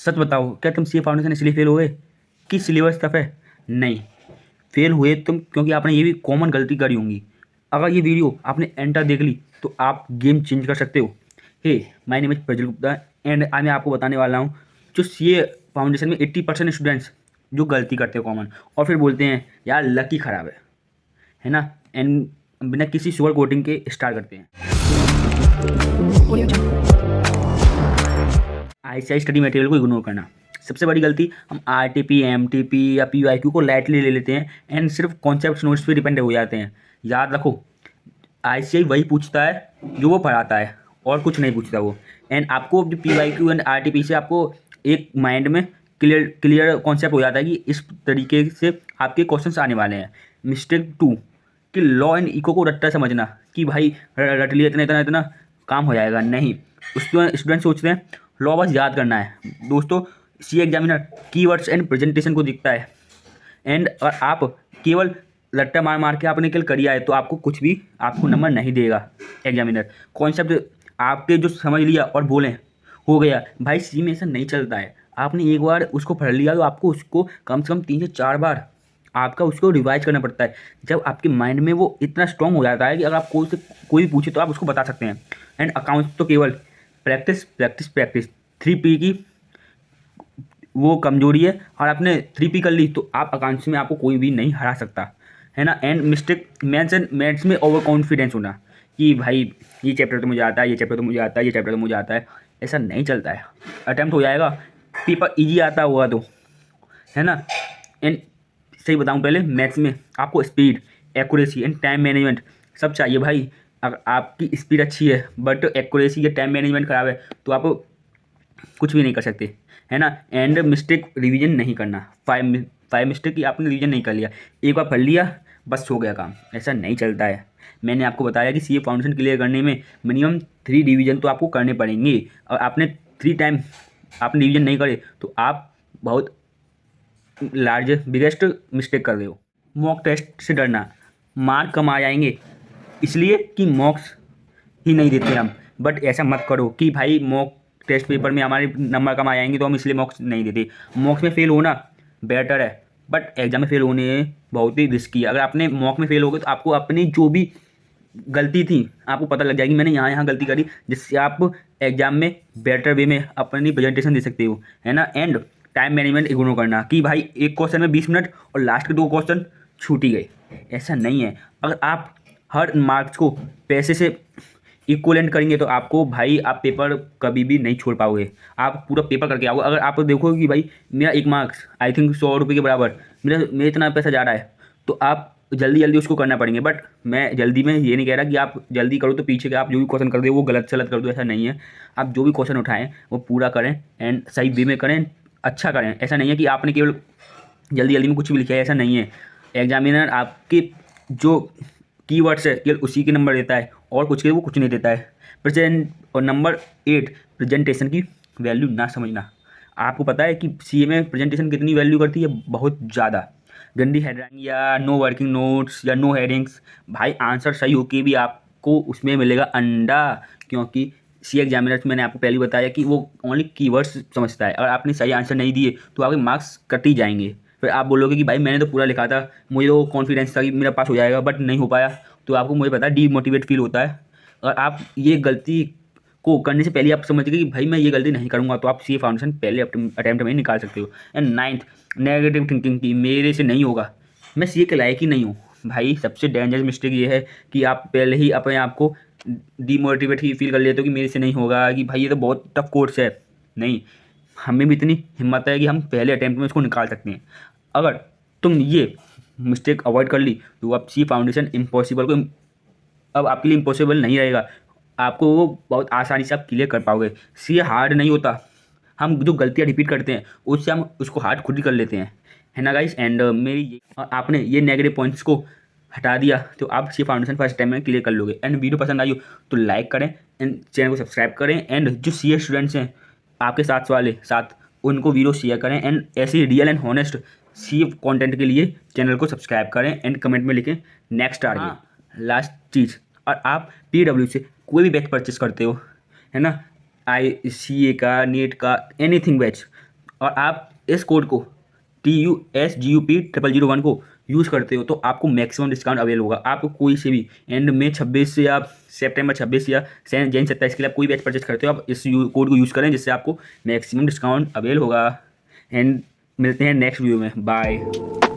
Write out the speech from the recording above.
सच बताओ, क्या तुम सी फाउंडेशन इसलिए फेल हुए कि सिलेबस टफ है? नहीं, फेल हुए तुम क्योंकि आपने ये भी कॉमन गलती करी होंगी। अगर ये वीडियो आपने एंटर देख ली तो आप गेम चेंज कर सकते हो। Hey, my name is Prajwal Gupta and आज मैं आपको बताने वाला हूँ जो सी फाउंडेशन में 80% स्टूडेंट्स जो गलती करते हैं कॉमन, और फिर बोलते हैं यार लकी ख़राब है ना। एंड बिना किसी शुगर कोटिंग के स्टार्ट करते हैं। आईसीआई स्टडी मटेरियल को इग्नोर करना सबसे बड़ी गलती। हम आरटीपी, एमटीपी या पीवाईक्यू को लाइटली ले लेते हैं एंड सिर्फ कॉन्सेप्ट नोट्स पे डिपेंड हो जाते हैं। याद रखो, आईसीआई वही पूछता है जो वो पढ़ाता है और कुछ नहीं पूछता वो। एंड आपको जो पीवाईक्यू एंड आरटीपी से आपको एक माइंड में क्लियर कॉन्सेप्ट हो जाता है कि इस तरीके से आपके क्वेश्चंस आने वाले हैं। मिस्टेक 2 कि लॉ एंड इको को रट्टा समझना कि भाई रट लिया इतना इतना इतना काम हो जाएगा। नहीं, उसमें स्टूडेंट सोचते हैं लॉ बस याद करना है। दोस्तों, सी एग्जामिनर कीवर्ड्स एंड प्रेजेंटेशन को दिखता है एंड और आप केवल रट्टा मार मार के आपने केवल करिया है तो आपको कुछ भी आपको नंबर नहीं देगा एग्जामिनर। कॉन्सेप्ट आपके जो समझ लिया और बोलें हो गया, भाई सी में ऐसा नहीं चलता है। आपने एक बार उसको पढ़ लिया तो आपको उसको कम से कम 3 से 4 बार आपका उसको रिवाइज करना पड़ता है। जब आपके माइंड में वो इतना स्ट्रांग हो जाता है कि अगर आप कोई भी पूछे तो आप उसको बता सकते हैं। एंड अकाउंट्स तो केवल प्रैक्टिस प्रैक्टिस प्रैक्टिस 3P की वो कमजोरी है, और आपने 3P कर ली तो आप अकाउंट्स में आपको कोई भी नहीं हरा सकता है ना। एंड मिस्टेक मैथ्स में ओवर कॉन्फिडेंस होना कि भाई ये चैप्टर तो मुझे आता है, ये चैप्टर तो मुझे आता है, ये चैप्टर तो मुझे आता है। ऐसा नहीं चलता है। अटैम्प्ट हो जाएगा, पेपर ईजी आता हुआ तो, है ना। एंड सही बताऊं, पहले मैथ्स में आपको speed, accuracy and time management सब चाहिए भाई। अगर आपकी स्पीड अच्छी है बट एक्यूरेसी या टाइम मैनेजमेंट खराब है तो आप कुछ भी नहीं कर सकते, है ना। एंड मिस्टेक रिवीजन नहीं करना। फाइव मिस्टेक की आपने रिवीजन नहीं कर लिया, एक बार पढ़ लिया बस हो गया काम, ऐसा नहीं चलता है। मैंने आपको बताया कि सीए फाउंडेशन क्लियर करने में मिनिमम 3 रिवीजन तो आपको करने पड़ेंगे, और आपने 3 टाइम आपने रिवीजन नहीं करे तो आप बहुत बिगेस्ट मिस्टेक कर रहे हो। मॉक टेस्ट से डरना, मार्क कम आ जाएंगे इसलिए कि मॉक्स ही नहीं देते हम। बट ऐसा मत करो कि भाई मॉक टेस्ट पेपर में हमारे नंबर कम आ जाएंगे तो हम इसलिए मॉक्स नहीं देते। मॉक्स में फेल होना बेटर है, बट एग्जाम में फेल होने बहुत ही रिस्की है। अगर आपने मॉक में फेल हो गए तो आपको अपनी जो भी गलती थी आपको पता लग जाएगी, मैंने यहाँ गलती करी, जिससे आप एग्जाम में बेटर वे में अपनी प्रेजेंटेशन दे सकते हो, है ना। एंड टाइम मैनेजमेंट इग्नोर करना कि भाई एक क्वेश्चन में 20 मिनट और लास्ट के 2 क्वेश्चन छूट ही गए, ऐसा नहीं है। अगर आप हर मार्क्स को पैसे से इक्वलेंट करेंगे तो आपको भाई आप पेपर कभी भी नहीं छोड़ पाओगे, आप पूरा पेपर करके आओगे। अगर आप देखोगे कि भाई मेरा एक मार्क्स आई थिंक 100 रुपये के बराबर मेरा इतना पैसा जा रहा है तो आप जल्दी जल्दी उसको करना पड़ेंगे। बट मैं जल्दी में ये नहीं कह रहा कि आप जल्दी करो तो पीछे के आप जो भी क्वेश्चन कर दो वो गलत सलत कर दो, ऐसा नहीं है। आप जो भी क्वेश्चन उठाएं वो पूरा करें एंड सही वे में करें, अच्छा करें। ऐसा नहीं है कि आपने केवल जल्दी जल्दी में कुछ भी लिखा है, ऐसा नहीं है। एग्जामिनर आपके जो कीवर्ड्स है केवल उसी के नंबर देता है और कुछ के वो कुछ नहीं देता है। प्रेजेंट और नंबर 8 प्रेजेंटेशन की वैल्यू ना समझना। आपको पता है कि सीए में प्रेजेंटेशन कितनी वैल्यू करती है? बहुत ज़्यादा। गंदी हेडलाइन या नो वर्किंग नोट्स या नो हेडिंग्स, भाई आंसर सही होके भी आपको उसमें मिलेगा अंडा, क्योंकि सी एग्जामिनर मैंने आपको पहले बताया कि वो ओनली कीवर्ड्स समझता है। अगर आपने सही आंसर नहीं दिए तो आपके मार्क्स कट ही जाएंगे। फिर आप बोलोगे कि भाई मैंने तो पूरा लिखा था, मुझे तो कॉन्फिडेंस था कि मेरा पास हो जाएगा, बट नहीं हो पाया, तो आपको मुझे पता है डीमोटिवेट फील होता है। और आप ये गलती को करने से पहले आप समझ गए कि भाई मैं ये गलती नहीं करूँगा, तो आप सी फाउंडेशन पहले अटैम्प्ट में निकाल सकते हो। एंड 9th नेगेटिव थिंकिंग की मेरे से नहीं होगा, मैं सी के लायक ही नहीं हूँ। भाई सबसे डेंजरस मिस्टेक ये है कि आप पहले ही अपने आप को डीमोटिवेट ही फील कर लेते हो कि मेरे से नहीं होगा, कि भाई ये तो बहुत टफ कोर्स है। नहीं, हमें भी इतनी हिम्मत है कि हम पहले अटैम्प्ट में इसको निकाल सकते हैं। अगर तुम ये मिस्टेक अवॉइड कर ली तो अब सी फाउंडेशन इम्पॉसिबल को अब आपके लिए इम्पॉसिबल नहीं रहेगा, आपको वो बहुत आसानी से आप क्लियर कर पाओगे। सी हार्ड नहीं होता, हम जो गलतियाँ रिपीट करते हैं उससे हम उसको हार्ड खुद ही कर लेते हैं, है ना गाइस। एंड मेरी आपने ये नेगेटिव पॉइंट्स को हटा दिया तो आप सी फाउंडेशन फर्स्ट टाइम में क्लियर कर लोगे। एंड वीडियो पसंद आई हो तो लाइक करें एंड चैनल को सब्सक्राइब करें। एंड जो सी स्टूडेंट्स हैं आपके साथ वाले साथ उनको वीडियो शेयर करें। एंड ऐसी real and honest C content के लिए चैनल को सब्सक्राइब करें एंड कमेंट में लिखें नेक्स्ट टारगेट। लास्ट चीज़, और आप PW से कोई भी बैच परचेस करते हो, है ना, ICA का, नीट का, एनीथिंग बैच, और आप इस कोड को TUSGUP0001 को यूज़ करते हो तो आपको मैक्सिमम डिस्काउंट अवेल होगा। आपको कोई से भी एंड में 26 या सितंबर 26 या जैन 27 के लिए आप कोई भी बैच परचेज करते हो, आप इस कोड को यूज़ करें जिससे आपको मैक्सिमम डिस्काउंट अवेल होगा। एंड मिलते हैं नेक्स्ट वीडियो में। बाय।